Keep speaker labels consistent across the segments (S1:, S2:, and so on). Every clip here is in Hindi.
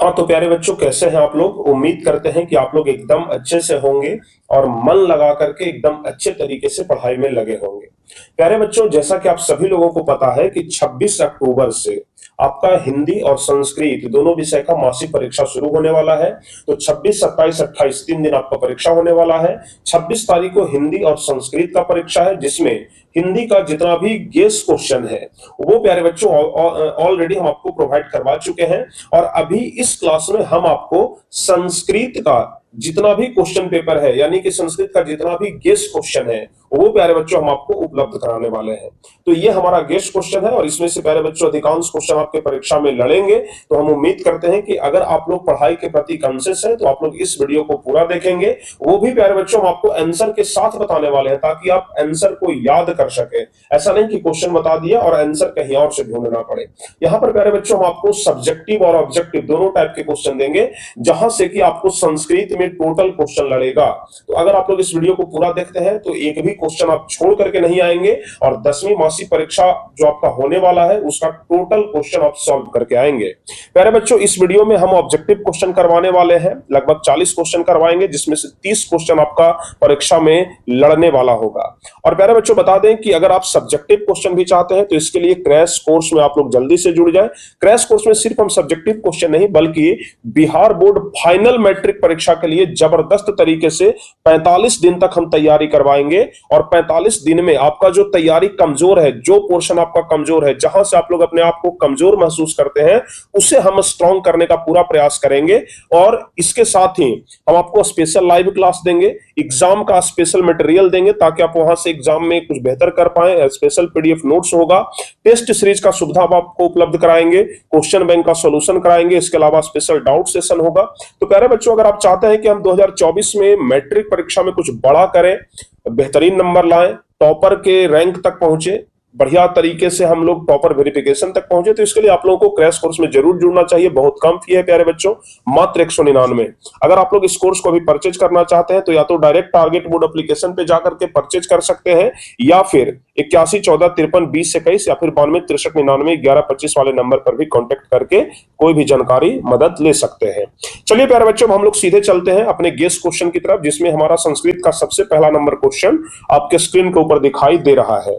S1: हाँ तो प्यारे बच्चों, कैसे हैं आप लोग। उम्मीद करते हैं कि आप लोग एकदम अच्छे से होंगे और मन लगा करके एकदम अच्छे तरीके से पढ़ाई में लगे होंगे। प्यारे बच्चों, जैसा कि आप सभी लोगों को पता है कि 26 अक्टूबर से आपका हिंदी और संस्कृत दोनों विषय का मासिक परीक्षा शुरू होने वाला है। तो 26, 27, 28 3 दिन आपका परीक्षा होने वाला है। 26 तारीख को हिंदी और संस्कृत का परीक्षा है, जिसमें हिंदी का जितना भी गेस क्वेश्चन है वो प्यारे बच्चों ऑलरेडी हम आपको प्रोवाइड करवा चुके हैं। और अभी इस क्लास में हम आपको संस्कृत का जितना भी क्वेश्चन पेपर है, यानी कि संस्कृत का जितना भी गेस्ट क्वेश्चन है, वो प्यारे बच्चों हम आपको उपलब्ध कराने वाले हैं। तो ये हमारा गेस्ट क्वेश्चन है और इसमें से प्यारे बच्चों अधिकांश क्वेश्चन आपके परीक्षा में लड़ेंगे। तो हम उम्मीद करते हैं कि अगर आप लोग पढ़ाई के प्रति कॉन्शियस हैं तो आप लोग इस वीडियो को पूरा देखेंगे। वो भी प्यारे बच्चों हम आपको आंसर के साथ बताने वाले हैं, ताकि आप आंसर को याद कर सके। ऐसा नहीं कि क्वेश्चन बता दिया और आंसर कहीं और से ढूंढना पड़े। यहाँ पर प्यारे बच्चों हम आपको सब्जेक्टिव और ऑब्जेक्टिव दोनों टाइप के क्वेश्चन देंगे, जहां से कि आपको संस्कृत में टोटल क्वेश्चन लड़ेगा। तो अगर आप लोग इस वीडियो को पूरा देखते हैं तो एक भी क्वेश्चन आप छोड़ करके नहीं आएंगे और 10वीं मासिक परीक्षा जो आपका होने वाला है उसका टोटल क्वेश्चन आप सॉल्व करके आएंगे। प्यारे बच्चों, इस वीडियो में हम ऑब्जेक्टिव क्वेश्चन करवाने वाले हैं, लगभग 40 क्वेश्चन करवाएंगे, जिसमें से 30 क्वेश्चन आपका परीक्षा में लड़ने वाला होगा। और प्यारे बच्चों बता दें कि अगर आप सब्जेक्टिव क्वेश्चन भी चाहते हैं तो इसके लिए क्रैश कोर्स में आप लोग जल्दी से जुड़ जाएं। क्रैश कोर्स में सिर्फ हम सब्जेक्टिव क्वेश्चन नहीं बल्कि बिहार बोर्ड फाइनल मैट्रिक परीक्षा के लिए जबरदस्त तरीके से 45 दिन तक हम तैयारी करवाएंगे। और 45 दिन में आपका जो तैयारी कमजोर है, जो पोर्शन आपका कमजोर है, जहां से आप लोग अपने आप को कमजोर महसूस करते हैं, उसे हम स्ट्रॉन्ग करने का पूरा प्रयास करेंगे। और इसके साथ ही हम आपको स्पेशल लाइव क्लास देंगे, एग्जाम का स्पेशल मटेरियल देंगे, ताकि आप वहां से एग्जाम में कुछ बेहतर कर पाए। स्पेशल पीडीएफ नोट्स होगा, टेस्ट सीरीज का सुविधा आपको उपलब्ध कराएंगे, क्वेश्चन बैंक का सॉल्यूशन कराएंगे, इसके अलावा स्पेशल डाउट सेशन होगा। तो प्यारे बच्चों, अगर आप चाहते हैं कि हम 2024 में मैट्रिक परीक्षा में कुछ बड़ा करें, बेहतरीन नंबर लाएं, टॉपर के रैंक तक पहुंचे, बढ़िया तरीके से हम लोग टॉपर वेरिफिकेशन तक पहुंचे, तो इसके लिए आप लोगों को क्रैश कोर्स में जरूर जुड़ना चाहिए। बहुत कम फी है प्यारे बच्चों, मात्र 199। अगर आप लोग इस कोर्स को भी परचेज करना चाहते हैं तो या तो डायरेक्ट टारगेट बोर्ड एप्लीकेशन पे जाकर के परचेज कर सकते हैं, या फिर 81 14 53 20 21 या फिर 92 63 99 11 25 वाले नंबर पर भी कॉन्टेक्ट करके कोई भी जानकारी मदद ले सकते हैं। चलिए प्यारे बच्चों, हम लोग सीधे चलते हैं अपने गेस क्वेश्चन की तरफ, जिसमें हमारा संस्कृत का सबसे पहला नंबर क्वेश्चन आपके स्क्रीन के ऊपर दिखाई दे रहा है।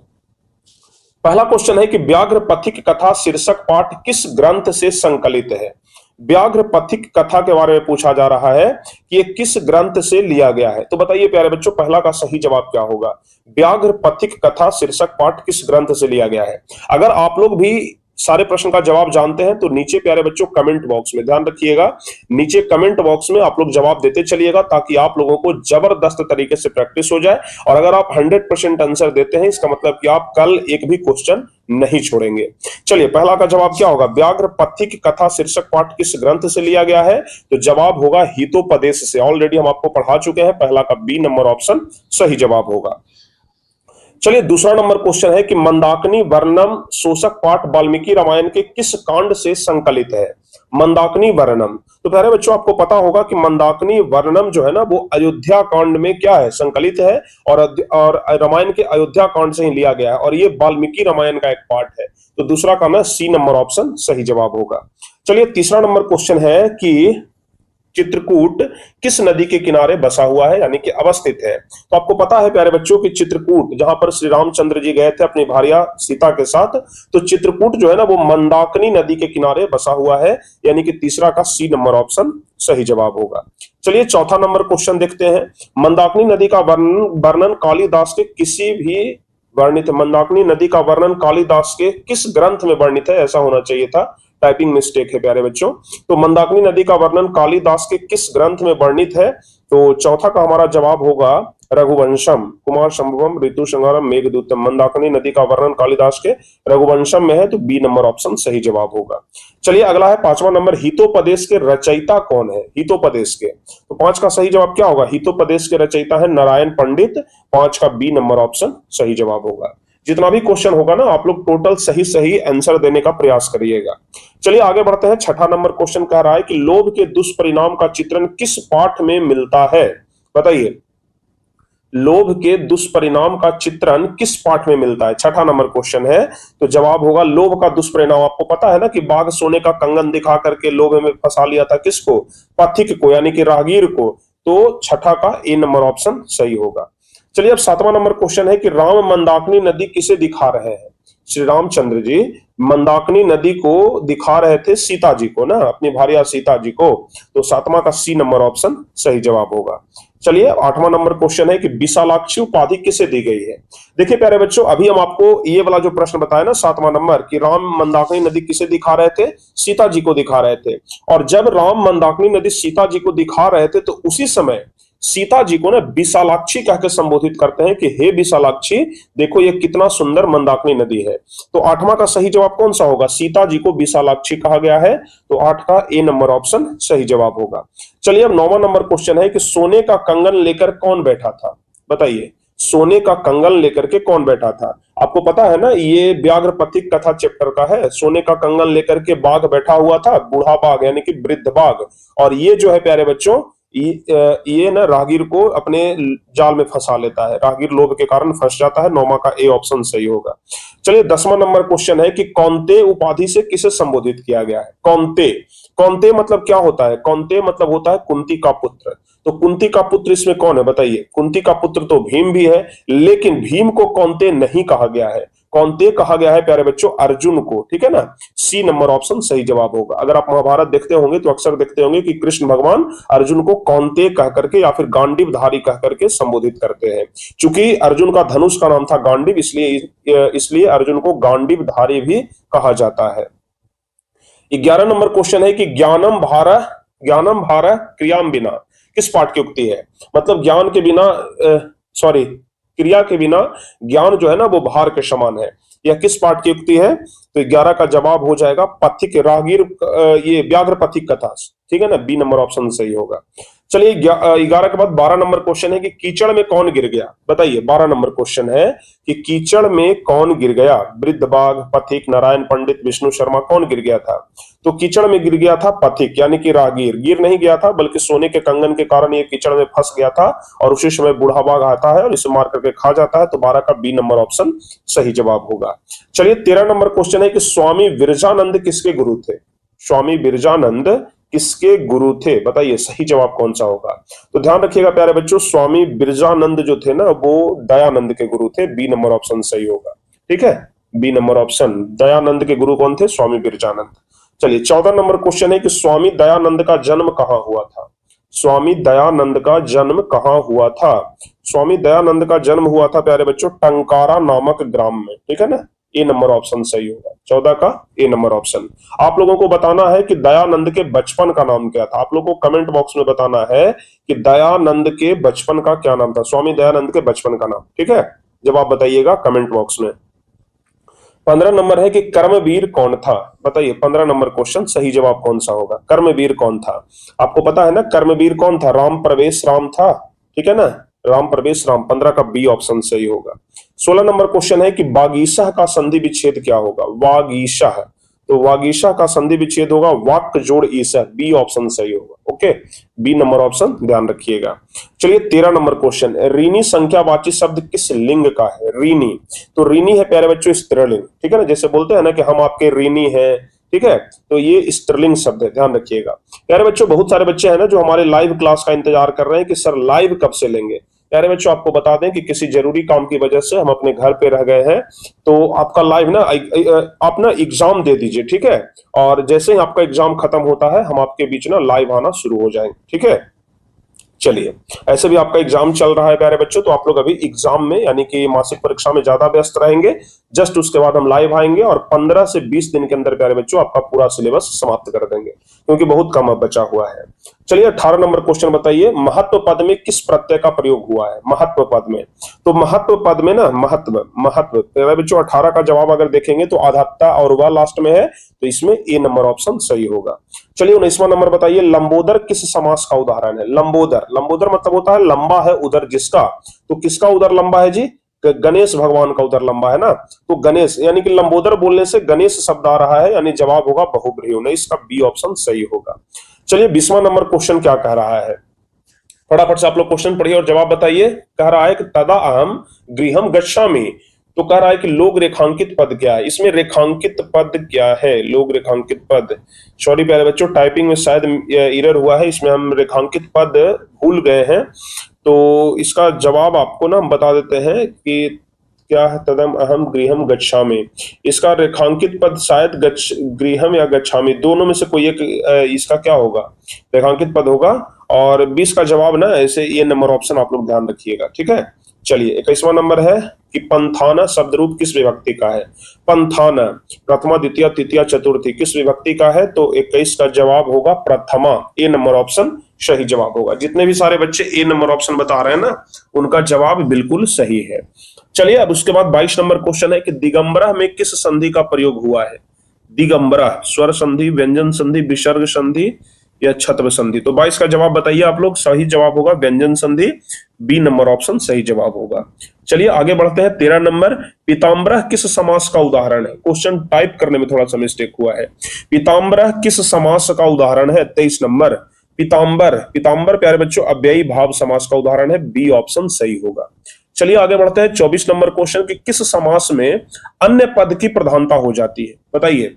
S1: पहला क्वेश्चन है कि व्याघ्र पथिक कथा शीर्षक पाठ किस ग्रंथ से संकलित है। व्याघ्र पथिक कथा के बारे में पूछा जा रहा है कि ये किस ग्रंथ से लिया गया है। तो बताइए प्यारे बच्चों, पहला का सही जवाब क्या होगा। व्याघ्र पथिक कथा शीर्षक पाठ किस ग्रंथ से लिया गया है। अगर आप लोग भी सारे प्रश्न का जवाब जानते हैं तो नीचे प्यारे बच्चों कमेंट बॉक्स में, ध्यान रखिएगा, नीचे कमेंट बॉक्स में आप लोग जवाब देते चलिएगा, ताकि आप लोगों को जबरदस्त तरीके से प्रैक्टिस हो जाए। और अगर आप 100% आंसर देते हैं, इसका मतलब कि आप कल एक भी क्वेश्चन नहीं छोड़ेंगे। चलिए, पहला का जवाब क्या होगा। व्याघ्र पथिक कथा शीर्षक पाठ किस ग्रंथ से लिया गया है, तो जवाब होगा हितोपदेश से। ऑलरेडी हम आपको पढ़ा चुके हैं, पहला का बी नंबर ऑप्शन सही जवाब होगा। चलिए, दूसरा नंबर क्वेश्चन है कि मंदाकिनी वर्णम शोषक पाठ वाल्मीकि रामायण के किस कांड से संकलित है। मंदाकिनी वर्णम, तो प्यारे बच्चों आपको पता होगा कि मंदाकिनी वर्णम जो है ना, वो अयोध्या कांड में क्या है, संकलित है, और रामायण के अयोध्या कांड से ही लिया गया है, और ये वाल्मीकि रामायण का एक पार्ट है। तो दूसरा का ना सी नंबर ऑप्शन सही जवाब होगा। चलिए, तीसरा नंबर क्वेश्चन है कि चित्रकूट किस नदी के किनारे बसा हुआ है, यानी कि अवस्थित है। तो आपको पता है प्यारे बच्चों कि चित्रकूट, जहां पर श्री रामचंद्र जी गए थे अपनी भार्या सीता के साथ, तो चित्रकूट जो है ना वो मंदाकिनी नदी के किनारे बसा हुआ है, यानी कि तीसरा का सी नंबर ऑप्शन सही जवाब होगा। चलिए, चौथा नंबर क्वेश्चन देखते हैं। मंदाकिनी नदी का वर्णन कालिदास के किसी भी वर्णित, मंदाकिनी नदी का वर्णन कालिदास के किस ग्रंथ में वर्णित है, ऐसा होना चाहिए था, टाइपिंग मिस्टेक है प्यारे बच्चों। तो मंदाकिनी नदी का वर्णन कालिदास के किस ग्रंथ में वर्णित है, तो चौथा का हमारा जवाब होगा रघुवंशम, कुमार संभवम ऋतु संहारम मेघदूतम। मंदाकिनी नदी का वर्णन कालिदास के रघुवंशम में है, तो बी नंबर ऑप्शन सही जवाब होगा। चलिए, अगला है पांचवा नंबर, हितोपदेश के रचयिता कौन है। हितोपदेश के, तो 5 का सही जवाब क्या होगा। हितोपदेश के रचयिता है नारायण पंडित, 5 का बी नंबर ऑप्शन सही जवाब होगा। जितना भी क्वेश्चन होगा ना, आप लोग टोटल सही सही आंसर देने का प्रयास करिएगा। चलिए आगे बढ़ते हैं। छठा नंबर क्वेश्चन कह रहा है कि लोभ के दुष्परिणाम का चित्रण किस पाठ में मिलता है। बताइए, लोभ के दुष्परिणाम का चित्रण किस पाठ में मिलता है? छठा नंबर क्वेश्चन है। तो जवाब होगा लोभ का दुष्परिणाम। आपको पता है ना कि बाघ सोने का कंगन दिखा करके लोभ में फंसा लिया था किसको? पथिक को, यानी कि राहगीर को। तो छठा का ए नंबर ऑप्शन सही होगा। चलिए अब सातवां नंबर क्वेश्चन है कि राम मंदाकिनी नदी किसे दिखा रहे हैं? श्री रामचंद्र जी मंदाकिनी नदी को दिखा रहे थे सीता जी को ना, अपनी भार्या सीता जी को। तो सातवां का सी नंबर ऑप्शन सही जवाब होगा। चलिए आठवां नंबर क्वेश्चन है कि विशालाक्षी उपाधि किसे दी गई है? देखिए प्यारे बच्चों, अभी हम आपको ये वाला जो प्रश्न बताया ना सातवां नंबर, कि राम मंदाकिनी नदी किसे दिखा रहे थे? सीता जी को दिखा रहे थे। और जब राम मंदाकिनी नदी सीता जी को दिखा रहे थे तो उसी समय सीता जी को ना विशालाक्षी कहकर संबोधित करते हैं कि हे विशालाक्षी, देखो ये कितना सुंदर मंदाकिनी नदी है। तो आठवां का सही जवाब कौन सा होगा? सीता जी को विशालाक्षी कहा गया है। तो आठ का ए नंबर ऑप्शन सही जवाब होगा। चलिए अब नौवां नंबर क्वेश्चन है कि सोने का कंगन लेकर कौन बैठा था? बताइए, सोने का कंगन लेकर के कौन बैठा था? आपको पता है ना, ये व्याघ्र पथिक कथा चैप्टर का है। सोने का कंगन लेकर के बाघ बैठा हुआ था, बूढ़ा बाघ यानी कि वृद्ध बाघ। और ये जो है प्यारे बच्चों, ये ना राहगीर को अपने जाल में फंसा लेता है। राहगीर लोभ के कारण फंस जाता है। नौमा का ए ऑप्शन सही होगा। चलिए 10वां नंबर क्वेश्चन है कि कौन्ते उपाधि से किसे संबोधित किया गया है? कौन्ते, कौन्ते मतलब क्या होता है? कौन्ते मतलब होता है कुंती का पुत्र। तो कुंती का पुत्र इसमें कौन है बताइए? कुंती का पुत्र तो भीम भी है, लेकिन भीम को कौन्ते नहीं कहा गया है। कौन्ते कहा गया है प्यारे बच्चों अर्जुन को, ठीक है ना। सी नंबर ऑप्शन सही जवाब होगा। अगर आप महाभारत देखते होंगे तो अक्सर देखते होंगे कि कृष्ण भगवान अर्जुन को कौन्ते कह करके या फिर गांडीवधारी कह करके संबोधित करते हैं। चूंकि अर्जुन का धनुष का नाम था गांडीव, इसलिए अर्जुन को गांडीवधारी भी कहा जाता है। 11 नंबर क्वेश्चन है कि ज्ञानम भार क्रियाम बिना किस पाठ की उक्ति है? मतलब ज्ञान के बिना क्रिया के बिना ज्ञान जो है ना वो भार के समान है। यह किस पाठ की उक्ति है? तो 11 का जवाब हो जाएगा पथिक, राहगीर, ये व्याघ्र पथिक कथा, ठीक है ना। बी नंबर ऑप्शन सही होगा। चलिए 11 के बाद 12 नंबर क्वेश्चन है कि कीचड़ में कौन गिर गया? बताइए 12 नंबर क्वेश्चन है कि कीचड़ में कौन गिर गया? वृद्ध बाघ, पथिक, नारायण पंडित, विष्णु शर्मा, कौन गिर गया था? तो कीचड़ में गिर गया था पथिक, यानी कि राहगीर। गिर नहीं गया था, बल्कि सोने के कंगन के कारण ये कीचड़ में फंस गया था और उसी समय बूढ़ा बाघ आता है और इसे मार करके खा जाता है। तो 12 का बी नंबर ऑप्शन सही जवाब होगा। चलिए 13 नंबर क्वेश्चन है कि स्वामी विरजानंद किसके गुरु थे? स्वामी विरजानंद किसके गुरु थे? बताइए सही जवाब कौन सा होगा? तो ध्यान रखिएगा प्यारे बच्चों, स्वामी विरजानंद जो थे ना वो दयानंद के गुरु थे। बी नंबर ऑप्शन सही होगा, ठीक है। बी नंबर ऑप्शन, दयानंद के गुरु कौन थे? स्वामी विरजानंद। चलिए 14 नंबर क्वेश्चन है कि स्वामी दयानंद का जन्म कहां हुआ था? स्वामी दयानंद का जन्म कहां हुआ था? स्वामी दयानंद का जन्म हुआ था प्यारे बच्चों टंकारा नामक ग्राम में, ठीक है ना। ए नंबर ऑप्शन सही होगा। 14 का ए नंबर ऑप्शन। आप लोगों को बताना है कि दयानंद के बचपन का नाम क्या था। आप लोगों को कमेंट बॉक्स में बताना है कि दयानंद के बचपन का क्या नाम था, स्वामी दयानंद के बचपन का नाम, ठीक है। जब आप बताइएगा कमेंट बॉक्स में। 15 नंबर है कि कर्मवीर कौन था? बताइए 15 नंबर क्वेश्चन सही जवाब कौन सा होगा? कर्मवीर कौन था? आपको पता है ना कर्मवीर कौन था? राम प्रवेश राम था, ठीक है ना। राम प्रवेश राम। 15 का बी ऑप्शन सही होगा। 16 नंबर क्वेश्चन है कि वागीशा का संधि विच्छेद क्या होगा? वागीशा, तो वागीशा का संधि विच्छेद होगा वाक्य जोड़ ईसा। बी ऑप्शन सही होगा, ओके। बी नंबर ऑप्शन ध्यान रखिएगा। चलिए 13 नंबर क्वेश्चन, ऋणी संख्यावाची शब्द किस लिंग का है? ऋणी, तो ऋणी है प्यारे बच्चों स्त्रीलिंग, ठीक है ना। जैसे बोलते हैं ना कि हम आपके ऋणी हैं, ठीक है, तो ये स्त्रीलिंग शब्द है, ध्यान रखिएगा। प्यारे बच्चों बहुत सारे बच्चे हैं ना जो हमारे लाइव क्लास का इंतजार कर रहे हैं कि सर लाइव कब से लेंगे। प्यारे बच्चों आपको बता दें कि किसी जरूरी काम की वजह से हम अपने घर पे रह गए हैं, तो आपका लाइव ना आप ना एग्जाम दे दीजिए, ठीक है। और जैसे ही आपका एग्जाम खत्म होता है हम आपके बीच ना लाइव आना शुरू हो जाएंगे, ठीक है। चलिए ऐसे भी आपका एग्जाम चल रहा है प्यारे बच्चों, तो आप लोग अभी एग्जाम में यानी कि मासिक परीक्षा में ज्यादा व्यस्त रहेंगे। जस्ट उसके बाद हम लाइव आएंगे और 15 से 20 दिन के अंदर प्यारे बच्चों आपका पूरा सिलेबस समाप्त कर देंगे, क्योंकि बहुत कम अब बचा हुआ है। चलिए 18 नंबर क्वेश्चन बताइए, महत्व पद में किस प्रत्यय का प्रयोग हुआ है? महत्व पद में, तो महत्व पद में ना महत्व प्यारे बच्चों 18 का जवाब अगर देखेंगे तो आधात्ता और वह लास्ट में है, तो इसमें ए नंबर ऑप्शन सही होगा। चलिए 19वां नंबर बताइए, लंबोदर किस समास का उदाहरण है? लंबोदर, लंबोदर मतलब होता है लंबा है उदर जिसका, तो किसका उदर लंबा है जी? गणेश भगवान का उदर लंबा है ना, तो गणेश यानी कि लंबोदर बोलने से गणेश शब्द आ रहा है, यानी जवाब होगा बहुब्रीहि। इसका बी ऑप्शन सही होगा। चलिए 20वां नंबर क्वेश्चन क्या कह रहा है, फटाफट से आप लोग क्वेश्चन पढ़िए और जवाब बताइए। कह रहा है कि तदा अहम गृहम गच्छामि, तो कह रहा है कि लोग रेखांकित पद क्या है, इसमें रेखांकित पद क्या है, लोग रेखांकित पद। सॉरी प्यारे बच्चों, टाइपिंग में शायद एरर हुआ है, इसमें हम रेखांकित पद भूल गए हैं, तो इसका जवाब आपको ना हम बता देते हैं कि क्या है, तदम अहम गृहम गच्छामि। इसका रेखांकित पद शायद गृहम या गच्छामि दोनों में से कोई एक इसका क्या होगा, रेखांकित पद होगा। और 20 का जवाब ना ऐसे ये नंबर ऑप्शन आप लोग ध्यान रखिएगा, ठीक है। चलिए 21वां नंबर है कि पंथाना शब्द रूप किस विभक्ति का है। पंथाना प्रथमा द्वितीय तृतीया चतुर्थी किस विभक्ति का है, तो 21 का जवाब होगा प्रथमा, ए नंबर ऑप्शन सही जवाब होगा। जितने भी सारे बच्चे ए नंबर ऑप्शन बता रहे हैं ना, उनका जवाब बिल्कुल सही है। चलिए अब उसके बाद 22 नंबर क्वेश्चन है कि दिगंबरा में किस संधि का प्रयोग हुआ है। दिगंबरा स्वर संधि, व्यंजन संधि, विसर्ग संधि या छत्व संधि। तो 22 का जवाब बताइए आप लोग। सही जवाब होगा व्यंजन संधि, बी नंबर ऑप्शन सही जवाब होगा। चलिए आगे बढ़ते हैं। 13 नंबर, पीताम्बरः किस समास का उदाहरण है। क्वेश्चन टाइप करने में थोड़ा सा मिस्टेक हुआ है। पीताम्बरः किस समास का उदाहरण है। 23 नंबर, पीताम्बर, पीताम्बर प्यारे बच्चों अव्ययी भाव समास का उदाहरण है, बी ऑप्शन सही होगा। चलिए आगे बढ़ते हैं। 24 नंबर क्वेश्चन कि किस समास में अन्य पद की प्रधानता हो जाती है, बताइए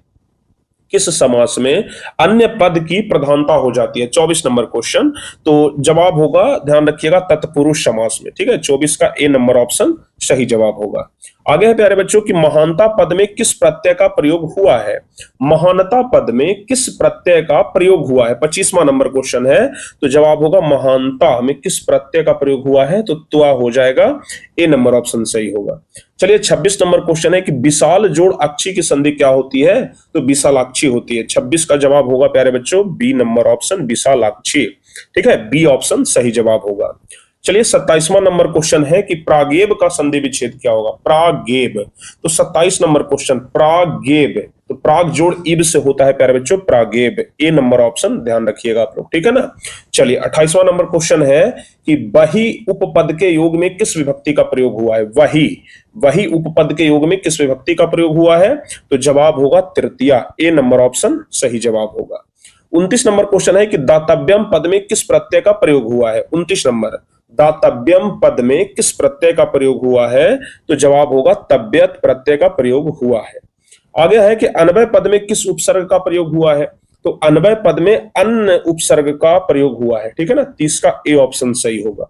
S1: किस समास में अन्य पद की प्रधानता हो जाती है। 24 नंबर क्वेश्चन, तो जवाब होगा ध्यान रखिएगा तत्पुरुष समास में, ठीक है। 24 का ए नंबर ऑप्शन सही जवाब होगा। आगे है प्यारे बच्चों कि महानता पद में किस प्रत्यय का प्रयोग हुआ है। महानता पद में किस प्रत्यय का प्रयोग हुआ है, 25वां नंबर क्वेश्चन है, तो जवाब होगा महानता में किस प्रत्यय का प्रयोग हुआ है, तो त्वा हो जाएगा, ए नंबर ऑप्शन सही होगा। चलिए 26 नंबर क्वेश्चन है कि विशाल जोड़ अक्षी की संधि क्या होती है, तो विशालाक्षी होती है। 26 का जवाब होगा प्यारे बच्चों बी नंबर ऑप्शन विशालाक्षी, ठीक है, बी ऑप्शन सही जवाब होगा। चलिए 27वां नंबर क्वेश्चन है कि प्रागेव का संधि विच्छेद क्या होगा। प्रागेव, तो 27 नंबर क्वेश्चन प्रागेव, तो प्राग जोड़ इब से होता है प्यारे बच्चों प्रागेव, ए नंबर ऑप्शन ध्यान रखिएगा आप लोग, ठीक है ना। चलिए 28वां नंबर क्वेश्चन है कि वही उपपद के योग में किस विभक्ति का प्रयोग हुआ है। वही, वही उपपद के योग में किस विभक्ति का प्रयोग हुआ है, तो जवाब होगा तृतीया, ए नंबर ऑप्शन सही जवाब होगा। 29 नंबर क्वेश्चन है कि दातव्यम पद में किस प्रत्यय का प्रयोग हुआ है। 29 नंबर, दातव्यम पद में किस प्रत्यय का प्रयोग हुआ है, तो जवाब होगा तव्यत प्रत्यय का प्रयोग हुआ है। आगे है कि अन्वय पद में किस उपसर्ग का प्रयोग हुआ है, तो अन्वय पद में अन्न उपसर्ग का प्रयोग हुआ है, ठीक है ना। 30 का ए ऑप्शन सही होगा।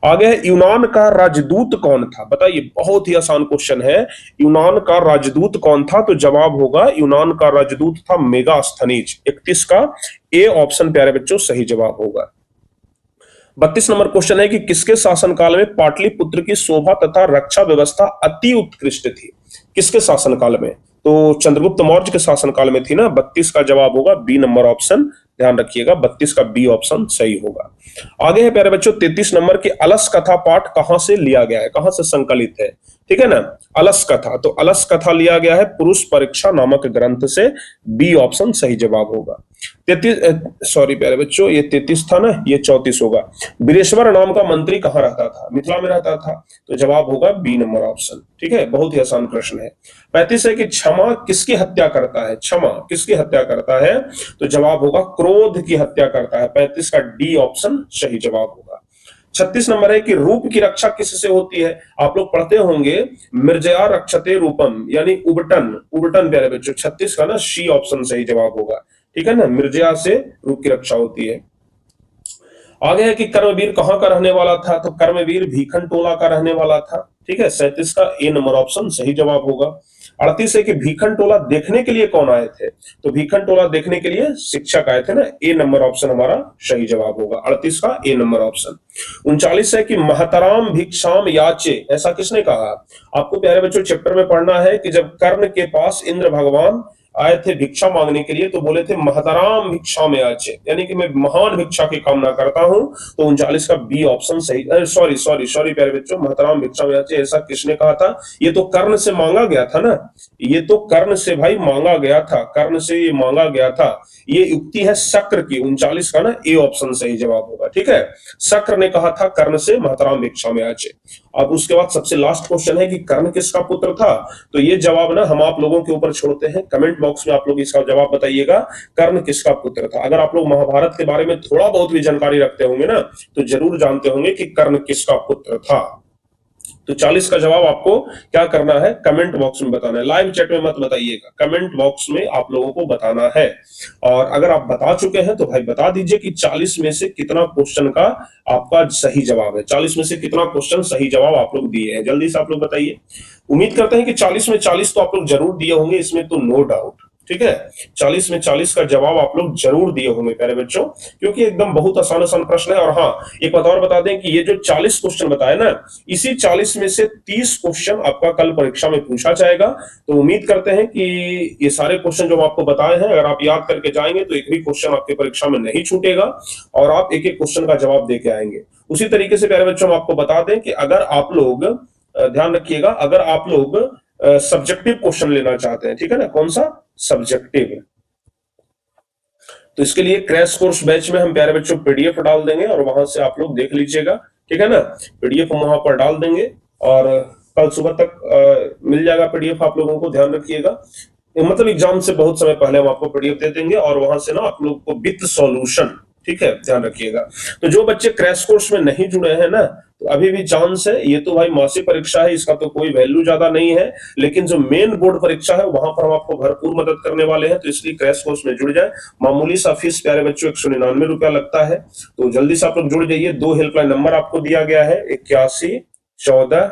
S1: आगे है यूनान का राजदूत कौन था, बताइए, बहुत ही आसान क्वेश्चन है। यूनान का राजदूत कौन था, तो जवाब होगा यूनान का राजदूत था मेगास्थनीज, 31 का ए ऑप्शन प्यारे बच्चों सही जवाब होगा। 32 नंबर क्वेश्चन है कि किसके शासनकाल में पाटलिपुत्र की शोभा तथा रक्षा व्यवस्था अति उत्कृष्ट थी। किसके शासनकाल में, तो चंद्रगुप्त मौर्य के शासनकाल में थी ना। 32 का जवाब होगा बी नंबर ऑप्शन, ध्यान रखिएगा 32 का बी ऑप्शन सही होगा। आगे है प्यारे बच्चों 33 नंबर की अलस कथा पाठ कहां से लिया गया है, कहां से संकलित है, ठीक है ना। अलस कथा, तो अलस कथा लिया गया है पुरुष परीक्षा नामक ग्रंथ से, बी ऑप्शन सही जवाब होगा। 33 सॉरी प्यारे बच्चों ये 33 था ना, ये 34 होगा। बीरेश्वर नाम का मंत्री कहां रहता था, मिथिला में रहता था, तो जवाब होगा बी नंबर ऑप्शन, ठीक है, बहुत ही आसान प्रश्न है। 35 है कि क्षमा किसकी हत्या करता है। क्षमा किसकी हत्या करता है, तो जवाब होगा क्रोध की हत्या करता है, 35 का डी ऑप्शन सही जवाब होगा। 36 नंबर है कि रूप की रक्षा किससे होती है। आप लोग पढ़ते होंगे मिर्जया रक्षते रूपम, यानी उबटन, उबटन प्यारे बच्चों 36 का ना सी ऑप्शन सही जवाब होगा, ठीक है ना, मिर्जया से रूप की रक्षा होती है। आगे है कि कर्मवीर कहां का रहने वाला था, तो कर्मवीर भीखन टोला का रहने वाला था, ठीक है, 37 का ए नंबर ऑप्शन सही जवाब होगा। 38 है कि भीखन टोला देखने के लिए कौन आए थे, तो भीखन टोला देखने के लिए शिक्षक आए थे ना, ए नंबर ऑप्शन हमारा सही जवाब होगा, 38 का ए नंबर ऑप्शन। 39 है कि महतराम भिक्षाम याचे, ऐसा किसने कहा। आपको प्यारे बच्चों चैप्टर में पढ़ना है कि जब कर्ण के पास इंद्र भगवान आए थे भिक्षा मांगने के लिए, तो बोले थे महतराम भिक्षा में याचे, यानी कि मैं महान भिक्षा की कामना करता हूं, तो 39 का बी ऑप्शन सही। सॉरी सॉरी सॉरी प्यारे बच्चों, महतराम भिक्षा में याचे ऐसा किसने कहा था, ये तो कर्ण से मांगा गया था ना, ये तो कर्ण से भाई मांगा गया था, कर्ण से ये मांगा गया था, ये युक्ति है शक्र की, 39 का ना ए ऑप्शन सही जवाब होगा, ठीक है, शक्र ने कहा था कर्ण से महतराम भिक्षा में याचे। अब उसके बाद सबसे लास्ट क्वेश्चन है कि कर्ण किसका पुत्र था, तो ये जवाब ना हम आप लोगों के ऊपर छोड़ते हैं, कमेंट बॉक्स में आप लोग इसका जवाब बताइएगा, कर्ण किसका पुत्र था। अगर आप लोग महाभारत के बारे में थोड़ा बहुत भी जानकारी रखते होंगे ना, तो जरूर जानते होंगे कि कर्ण किसका पुत्र था। तो 40 का जवाब आपको क्या करना है, कमेंट बॉक्स में बताना है। लाइव चैट में मत बताइएगा, कमेंट बॉक्स में आप लोगों को बताना है। और अगर आप बता चुके हैं तो भाई बता दीजिए कि 40 में से कितना क्वेश्चन का आपका सही जवाब है, 40 में से कितना क्वेश्चन सही जवाब आप लोग दिए हैं, जल्दी से आप लोग बताइए। उम्मीद करते हैं कि 40 में 40 तो आप लोग जरूर दिए होंगे, इसमें तो नो डाउट, ठीक है। 40 में 40 का जवाब आप लोग जरूर दिए होंगे प्यारे बच्चों, क्योंकि एकदम बहुत आसान आसान प्रश्न है। और हाँ, एक बात और बता दें कि ये जो 40 क्वेश्चन बताए ना, इसी 40 में से 30 क्वेश्चन आपका कल परीक्षा में पूछा जाएगा। तो उम्मीद करते हैं कि ये सारे क्वेश्चन जो आपको बताए हैं, अगर आप याद करके जाएंगे तो एक भी क्वेश्चन आपके परीक्षा में नहीं छूटेगा और आप एक एक क्वेश्चन का जवाब दे के आएंगे। उसी तरीके से प्यारे बच्चों, हम आपको बता दें कि अगर आप लोग ध्यान रखिएगा, अगर आप लोग सब्जेक्टिव क्वेश्चन लेना चाहते हैं, ठीक है ना, कौन सा, सब्जेक्टिव, तो इसके लिए क्रैश कोर्स बैच में हम प्यारे बच्चों पीडीएफ डाल देंगे और वहां से आप लोग देख लीजिएगा, ठीक है ना। पीडीएफ हम वहां पर डाल देंगे और कल सुबह तक मिल जाएगा पीडीएफ आप लोगों को, ध्यान रखिएगा। मतलब एग्जाम से बहुत समय पहले हम आपको पीडीएफ दे देंगे और वहां से ना आप लोग को विथ सॉल्यूशन, ठीक है, ध्यान रखिएगा। तो जो बच्चे क्रैश कोर्स में नहीं जुड़े हैं ना, तो अभी भी चांस है। ये तो भाई मासिक परीक्षा है, इसका तो कोई वैल्यू ज्यादा नहीं है, लेकिन जो मेन बोर्ड परीक्षा है वहां पर हम आपको भरपूर मदद करने वाले हैं। तो इसलिए क्रैश कोर्स में जुड़ जाए। मामूली सा फीस प्यारे बच्चों 199 रुपया लगता है। तो जल्दी से आप लोग जुड़ जाइए। 2 हेल्पलाइन नंबर आपको दिया गया है, 81 14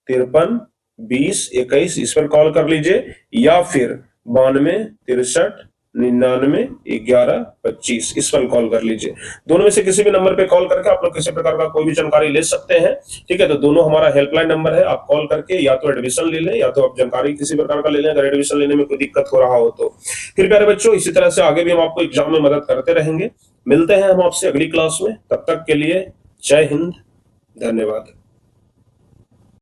S1: 53 20 21, इस पर कॉल कर लीजिए, या फिर 92 63 99 11 25, इस पर कॉल कर लीजिए। दोनों में से किसी भी नंबर पे कॉल करके आप लोग किसी प्रकार का कोई भी जानकारी ले सकते हैं, ठीक है। तो दोनों हमारा हेल्पलाइन नंबर है, आप कॉल करके या तो एडमिशन ले लें या तो आप जानकारी किसी प्रकार का ले लें, अगर एडमिशन लेने में कोई दिक्कत हो रहा हो तो। फिर प्यारे बच्चों, इसी तरह से आगे भी हम आपको एग्जाम में मदद करते रहेंगे। मिलते हैं हम आपसे अगली क्लास में, तब तक के लिए जय हिंद, धन्यवाद।